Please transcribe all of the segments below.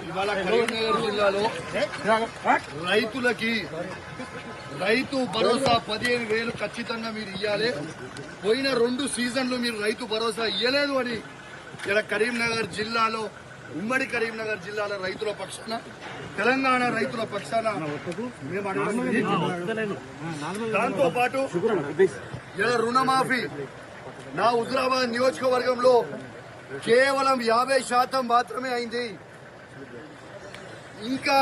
ఇవాళ కరీంనగర్ జిల్లాలో రైతులకి రైతు భరోసా 15,000 ఖచ్చితంగా మీరు ఇవ్వాలి. పోయిన 2 సీజన్లు మీరు రైతు భరోసా ఇవ్వలేదు అని ఇలా కరీంనగర్ జిల్లాలో ఉమ్మడి కరీంనగర్ జిల్లాలో రైతుల పక్షాన తెలంగాణ రైతుల పక్షాన మేము దాంతో పాటు ఇలా రుణమాఫీ నా హుజురాబాద్ నియోజకవర్గంలో కేవలం 50% మాత్రమే అయింది. ఇంకా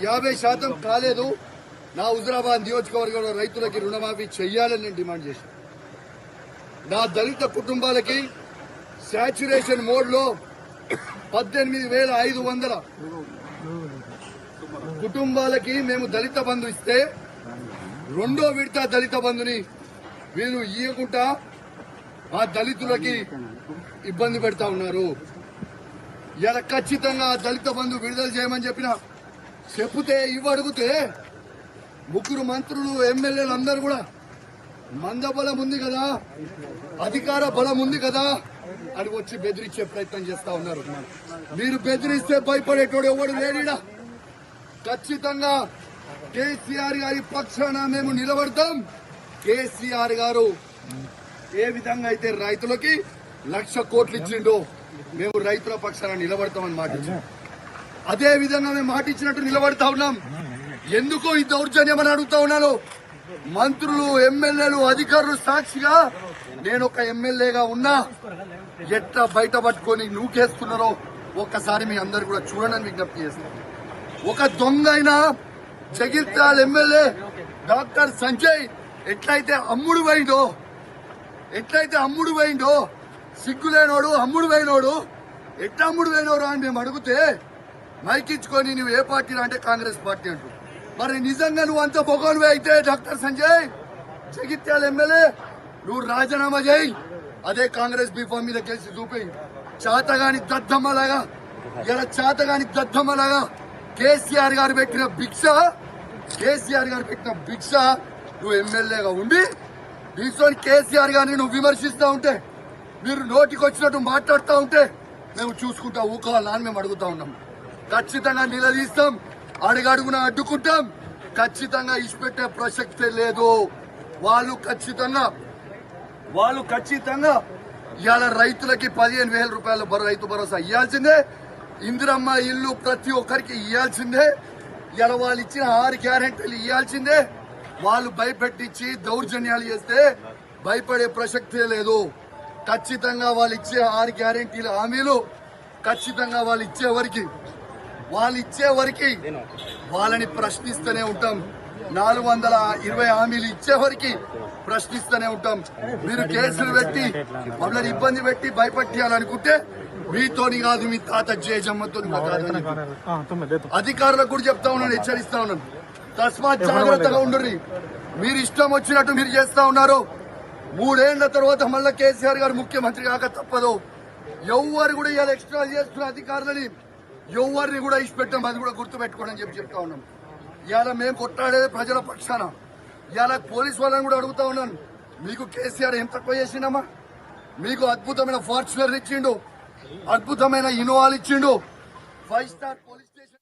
50% కాలేదు. నా హుజురాబాద్ నియోజకవర్గంలో రైతులకి రుణమాఫీ చెయ్యాలని నేను డిమాండ్ చేశాను. నా దళిత కుటుంబాలకి శాచ్యురేషన్ మోడ్ లో 18,500 కుటుంబాలకి మేము దళిత బంధు ఇస్తే 2వ విడత దళిత బంధుని వీళ్ళు ఇవ్వకుండా ఆ దళితులకి ఇబ్బంది పెడతా ఉన్నారు. ఇలా ఖచ్చితంగా దళిత బంధు విడుదల చేయమని చెప్తే అడిగితే 3 మంత్రులు ఎమ్మెల్యేలు అందరూ కూడా మందబలం ఉంది కదా, అధికార బలం ఉంది కదా అని వచ్చి బెదిరించే ప్రయత్నం చేస్తా ఉన్నారు. మీరు బెదిరిస్తే భయపడేటోడు ఎవడు లేడా? ఖచ్చితంగా కేసీఆర్ గారి పక్షాన మేము నిలబడతాం. కేసీఆర్ గారు ఏ విధంగా అయితే రైతులకి 1,00,000 కోట్లు ఇచ్చిండో మేము రైతుల పక్షాన నిలబడతామని మాట ఇచ్చాం. అదే విధంగా మేము మాట ఇచ్చినట్టు నిలబడతా ఉన్నాం. ఎందుకో ఈ దౌర్జన్యం అని అడుగుతా ఉన్నాను. మంత్రులు ఎమ్మెల్యేలు అధికారులు సాక్షిగా నేను ఒక ఎమ్మెల్యేగా ఉన్నా ఎట్లా బయట పట్టుకొని నూకేస్తున్నారో ఒక్కసారి మీ అందరు కూడా చూడనని విజ్ఞప్తి చేస్తాను. ఒక దొంగ అయినా జగిత్యాల ఎమ్మెల్యే డాక్టర్ సంజయ్ ఎట్లయితే అమ్ముడు పోయిండో సిగ్గులేనోడు అమ్ముడు పోయినోడు ఎట్లా అమ్ముడు పోయినోడు అని మేము అడిగితే మైకిచ్చుకొని నువ్వు ఏ పార్టీ అంటే కాంగ్రెస్ పార్టీ అంటూ. మరి నిజంగా నువ్వు అంత బొగోనువే అయితే డాక్టర్ సంజయ్ జగిత్యాల ఎమ్మెల్యే నువ్వు రాజీనామా చేయి. అదే కాంగ్రెస్ బీఫామ్ మీద కేసు చూపి చాతగాని దద్దమ్మలాగా కేసీఆర్ గారు పెట్టిన భిక్ష నువ్వు ఎమ్మెల్యేగా ఉండి దీంతో కేసీఆర్ గారిని నువ్వు విమర్శిస్తా ఉంటే, మీరు నోటికి వచ్చినట్టు మాట్లాడుతూ ఉంటే మేము చూసుకుంటా ఊకోవాలని మేము అడుగుతా ఉన్నాం. ఖచ్చితంగా నిలదీస్తాం, అడుగడుగున అడ్డుకుంటాం. ఖచ్చితంగా ఇచ్చిపెట్టే ప్రసక్తే లేదు. వాళ్ళు ఖచ్చితంగా ఇవాళ రైతులకి 15,000 రూపాయల రైతు భరోసా ఇవ్వాల్సిందే. ఇందిరమ్మ ఇల్లు ప్రతి ఒక్కరికి ఇవ్వాల్సిందే. ఇలా వాళ్ళు ఇచ్చిన 6 గ్యారెంటీలు ఇవ్వాల్సిందే. వాళ్ళు భయపెట్టించి దౌర్జన్యాలు చేస్తే భయపడే ప్రసక్తే లేదు. ఖచ్చితంగా వాళ్ళు ఇచ్చే 6 గ్యారెంటీల హామీలు ఖచ్చితంగా వాళ్ళు ఇచ్చే వరకు వాళ్ళని ప్రశ్నిస్తూనే ఉంటాం. 420 హామీలు ఇచ్చే వరకు ప్రశ్నిస్తూనే ఉంటాం. మీరు కేసులు పెట్టి వాళ్ళని ఇబ్బంది పెట్టి భయపెట్టాలనుకుంటే మీతోని కాదు, మీ తాత జయజమ్మతో అధికారులకు కూడా చెప్తా ఉన్నాను, హెచ్చరిస్తా ఉన్నాను. తస్మాత్ జాగ్రత్తగా ఉండండి. మీరు ఇష్టం వచ్చినట్టు మీరు చేస్తా ఉన్నారు. 3 ఏళ్ల తర్వాత మళ్ళా కేసీఆర్ గారు ముఖ్యమంత్రి కాక తప్పదు. ఎవరు కూడా ఇలా ఎక్స్ట్రా చేస్తున్న అధికారులని ఎవరిని కూడా ఇచ్చిపెట్టాం. అది కూడా గుర్తుపెట్టుకోండి అని చెప్తా ఉన్నాం. ఇవాళ మేము కొట్లాడేది ప్రజల పక్షాన. ఇవాళ పోలీసు వాళ్ళని కూడా అడుగుతా ఉన్నాను, మీకు కేసీఆర్ ఏం తక్కువ చేసిండమ్మా? మీకు అద్భుతమైన ఫార్చునర్ ఇచ్చిండు, అద్భుతమైన ఇన్నోవాలు ఇచ్చిండు, 5 స్టార్ పోలీస్ స్టేషన్.